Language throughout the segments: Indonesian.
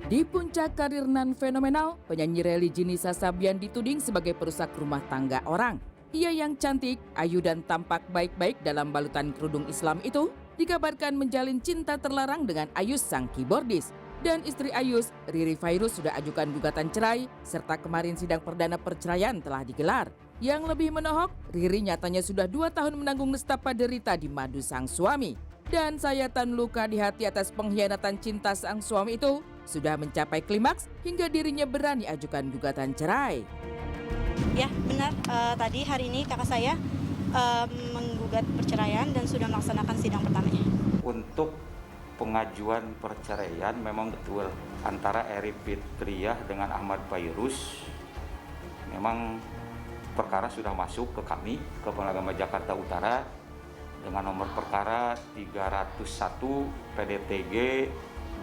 Di puncak karir nan fenomenal, penyanyi religi Nisa Sabian dituding sebagai perusak rumah tangga orang. Ia yang cantik, ayu dan tampak baik-baik dalam balutan kerudung Islam itu dikabarkan menjalin cinta terlarang dengan Ayus sang keyboardis. Dan istri Ayus, Riri Fairuz sudah ajukan gugatan cerai serta kemarin sidang perdana perceraian telah digelar. Yang lebih menohok, Riri nyatanya sudah 2 tahun menanggung nestapa derita di madu sang suami. Dan sayatan luka di hati atas pengkhianatan cinta sang suami itu sudah mencapai klimaks hingga dirinya berani ajukan gugatan cerai. Ya benar, tadi hari ini kakak saya menggugat perceraian dan sudah melaksanakan sidang pertamanya. Untuk pengajuan perceraian memang betul antara Eri Fitriah dengan Ahmad Fairuz. Memang perkara sudah masuk ke kami, ke Pengadilan Agama Jakarta Utara dengan nomor perkara 301 PDTG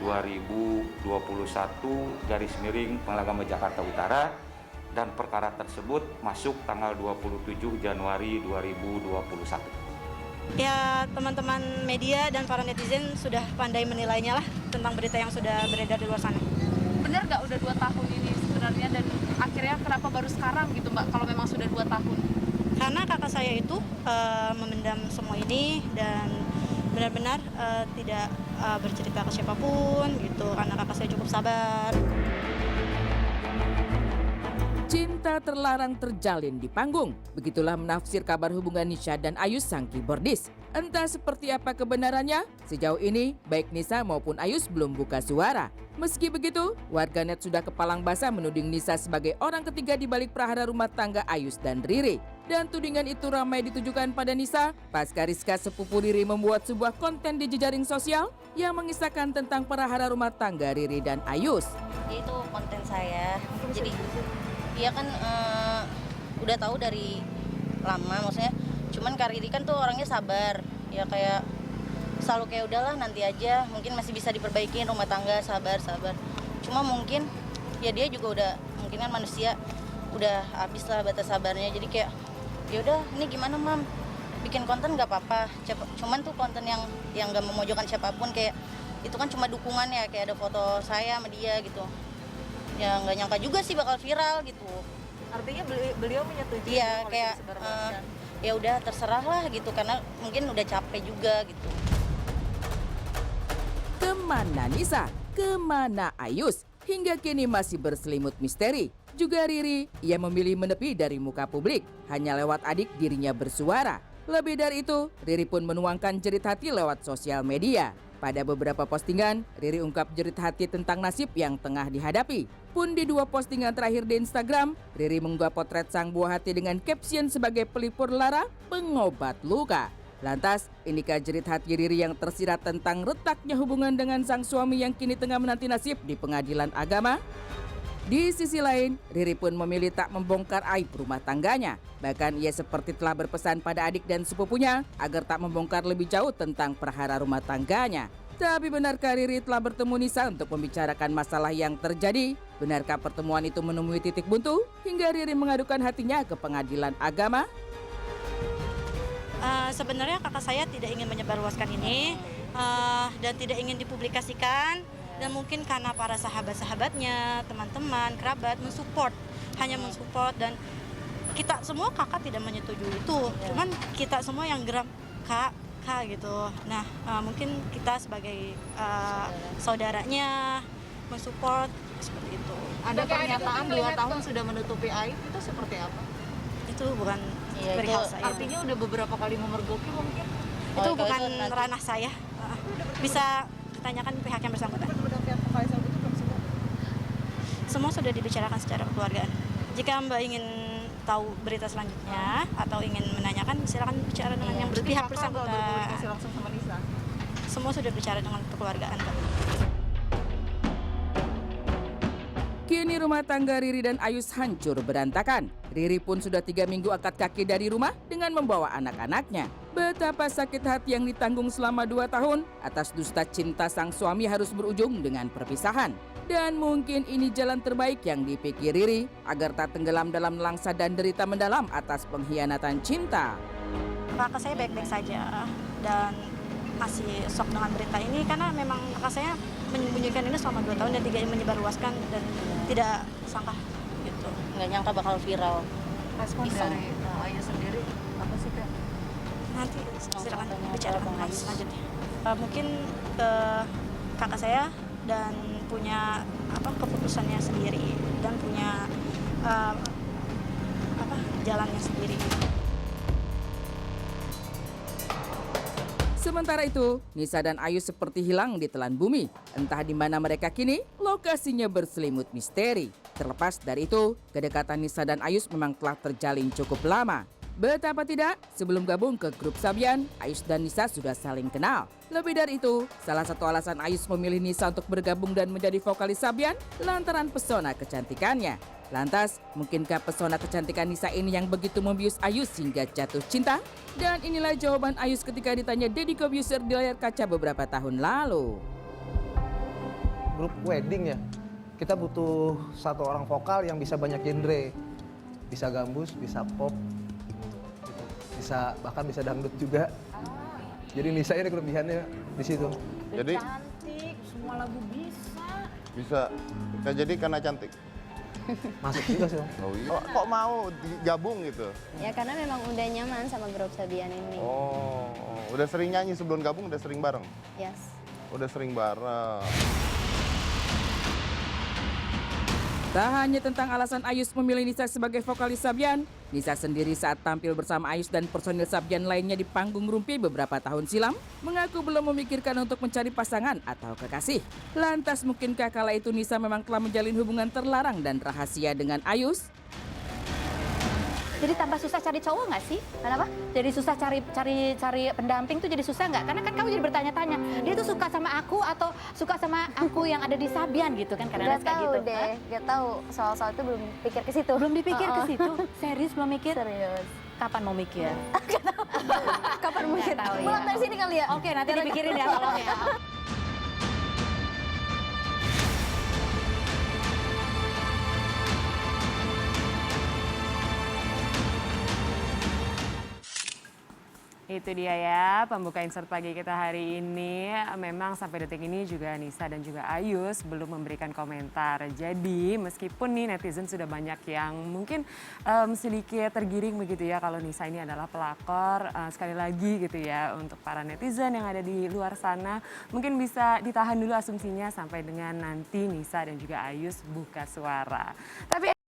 2021 Pengadilan Agama Jakarta Utara, dan perkara tersebut masuk tanggal 27 Januari 2021. Ya teman-teman media dan para netizen sudah pandai menilainya lah tentang berita yang sudah beredar di luar sana. Benar nggak udah 2 tahun ini sebenarnya, dan akhirnya kenapa baru sekarang gitu Mbak kalau memang sudah 2 tahun? Karena kakak saya itu memendam semua ini dan benar-benar tidak bercerita ke siapapun gitu, karena kakak saya cukup sabar. Cinta terlarang terjalin di panggung. Begitulah menafsir kabar hubungan Nisa dan Ayus sang keyboardis. Entah seperti apa kebenarannya, sejauh ini baik Nisa maupun Ayus belum buka suara. Meski begitu, warganet sudah kepalang basah menuding Nisa sebagai orang ketiga di balik prahara rumah tangga Ayus dan Riri. Dan tudingan itu ramai ditujukan pada Nisa pasca Rizka sepupu Riri membuat sebuah konten di jejaring sosial yang mengisahkan tentang prahara rumah tangga Riri dan Ayus. Itu konten saya, jadi dia kan udah tahu dari lama, maksudnya cuman Kak Riri kan tuh orangnya sabar ya, kayak selalu kayak udahlah nanti aja, mungkin masih bisa diperbaikin rumah tangga, sabar. Cuma mungkin ya dia juga udah, mungkin kan manusia udah habis lah batas sabarnya, jadi kayak ya udah ini gimana mam, bikin konten nggak apa-apa, cuman tuh konten yang nggak memojokkan siapapun, kayak itu kan cuma dukungan ya, kayak ada foto saya sama dia gitu. Ya nggak nyangka juga sih bakal viral gitu. Artinya beliau menyetujui? Iya, kayak ya udah terserah lah gitu, karena mungkin udah capek juga gitu. Kemana Nisa? Kemana Ayus? Hingga kini masih berselimut misteri. Juga Riri, ia memilih menepi dari muka publik, hanya lewat adik dirinya bersuara. Lebih dari itu, Riri pun menuangkan jerit hati lewat sosial media. Pada beberapa postingan, Riri ungkap jerit hati tentang nasib yang tengah dihadapi. Pun di 2 postingan terakhir di Instagram, Riri mengunggah potret sang buah hati dengan caption sebagai pelipur lara, pengobat luka. Lantas, inikah jerit hati Riri yang tersirat tentang retaknya hubungan dengan sang suami yang kini tengah menanti nasib di Pengadilan Agama? Di sisi lain, Riri pun memilih tak membongkar aib rumah tangganya. Bahkan ia seperti telah berpesan pada adik dan sepupunya agar tak membongkar lebih jauh tentang perhara rumah tangganya. Tapi benarkah Riri telah bertemu Nisa untuk membicarakan masalah yang terjadi? Benarkah pertemuan itu menemui titik buntu hingga Riri mengadukan hatinya ke Pengadilan Agama? Sebenarnya kakak saya tidak ingin menyebarluaskan ini dan tidak ingin dipublikasikan. Dan mungkin karena para sahabat-sahabatnya, teman-teman, kerabat hanya mensupport, dan kita semua kakak tidak menyetujui itu. Cuman kita semua yang geram kak gitu. Nah mungkin kita sebagai saudaranya mensupport seperti itu. Ada pernyataan 2 tahun sudah menutupi aib, itu seperti apa? Itu bukan Iya, perihal itu saya. Artinya udah beberapa kali memergoki mungkin? Itu kalau bukan itu nanti ranah saya. Bisa ditanyakan pihak yang bersangkutan. Semua sudah dibicarakan secara kekeluargaan. Jika Mbak ingin tahu berita selanjutnya atau ingin menanyakan, silakan bicara dengan yang pihak bersangkutan. Berkomunikasi langsung sama Nisa? Semua sudah bicara dengan kekeluargaan, Mbak. Kini rumah tangga Riri dan Ayus hancur berantakan. Riri pun sudah 3 minggu angkat kaki dari rumah dengan membawa anak-anaknya. Betapa sakit hati yang ditanggung selama 2 tahun atas dusta cinta sang suami harus berujung dengan perpisahan. Dan mungkin ini jalan terbaik yang dipikir Riri agar tak tenggelam dalam langsa dan derita mendalam atas pengkhianatan cinta. Kakak saya baik-baik saja dan masih shock dengan berita ini karena memang kakak saya menyembunyikan ini selama 2 tahun dan tidak menyebarluaskan dan tidak sangka gitu. Nggak nyangka bakal viral. Respon Iseng. dari Ayu sendiri apa sih Kak? Nanti silakan katanya bicara Bang lagi Ais. selanjutnya. Mungkin kakak saya dan punya keputusannya sendiri dan punya jalannya sendiri. Sementara itu, Nisa dan Ayu seperti hilang di telan bumi. Entah di mana mereka kini, lokasinya berselimut misteri. Terlepas dari itu, kedekatan Nisa dan Ayus memang telah terjalin cukup lama. Betapa tidak, sebelum gabung ke grup Sabian, Ayus dan Nisa sudah saling kenal. Lebih dari itu, salah satu alasan Ayus memilih Nisa untuk bergabung dan menjadi vokalis Sabian lantaran pesona kecantikannya. Lantas, mungkinkah pesona kecantikan Nisa ini yang begitu membius Ayus hingga jatuh cinta? Dan inilah jawaban Ayus ketika ditanya Deddy Corbuzier di layar kaca beberapa tahun lalu. Grup wedding ya, kita butuh satu orang vokal yang bisa banyak genre. Bisa gambus, bisa pop, gitu. Bahkan bisa dangdut juga. Jadi Nisa ini kelebihannya di situ. Jadi Cantik, semua lagu bisa. bisa. Jadi karena cantik. Masuk juga sih, Om. Oh iya. Kok mau gabung gitu? Ya karena memang udah nyaman sama grup Sabian ini. Oh, udah sering nyanyi sebelum gabung, udah sering bareng? Yes. Udah sering bareng. Tak hanya tentang alasan Ayus memilih Nisa sebagai vokalis Sabian, Nisa sendiri saat tampil bersama Ayus dan personil Sabian lainnya di panggung Rumpi beberapa tahun silam, mengaku belum memikirkan untuk mencari pasangan atau kekasih. Lantas mungkinkah kala itu Nisa memang telah menjalin hubungan terlarang dan rahasia dengan Ayus? Jadi tambah susah cari cowok nggak sih? Kenapa? Jadi susah cari pendamping tuh jadi susah nggak? Karena kan kamu jadi bertanya-tanya, dia tuh suka sama aku atau suka sama aku yang ada di Sabian gitu kan? Kadang-kadang Gak kayak tahu gitu. deh, gak tahu soal-soal itu belum pikir ke situ. Belum dipikir ke Oh, oh. situ? Serius belum mikir? Serius. Kapan mau mikir? Kapan mungkin? Nggak tahu ya. Pulang dari sini kali ya? Oke, nanti dipikirin ya tolong ya. Itu dia ya pembuka insert pagi kita hari ini. Memang sampai detik ini juga Nisa dan juga Ayus belum memberikan komentar. Jadi meskipun nih netizen sudah banyak yang mungkin sedikit tergiring begitu ya kalau Nisa ini adalah pelakor. Sekali lagi gitu ya untuk para netizen yang ada di luar sana mungkin bisa ditahan dulu asumsinya sampai dengan nanti Nisa dan juga Ayus buka suara. Tapi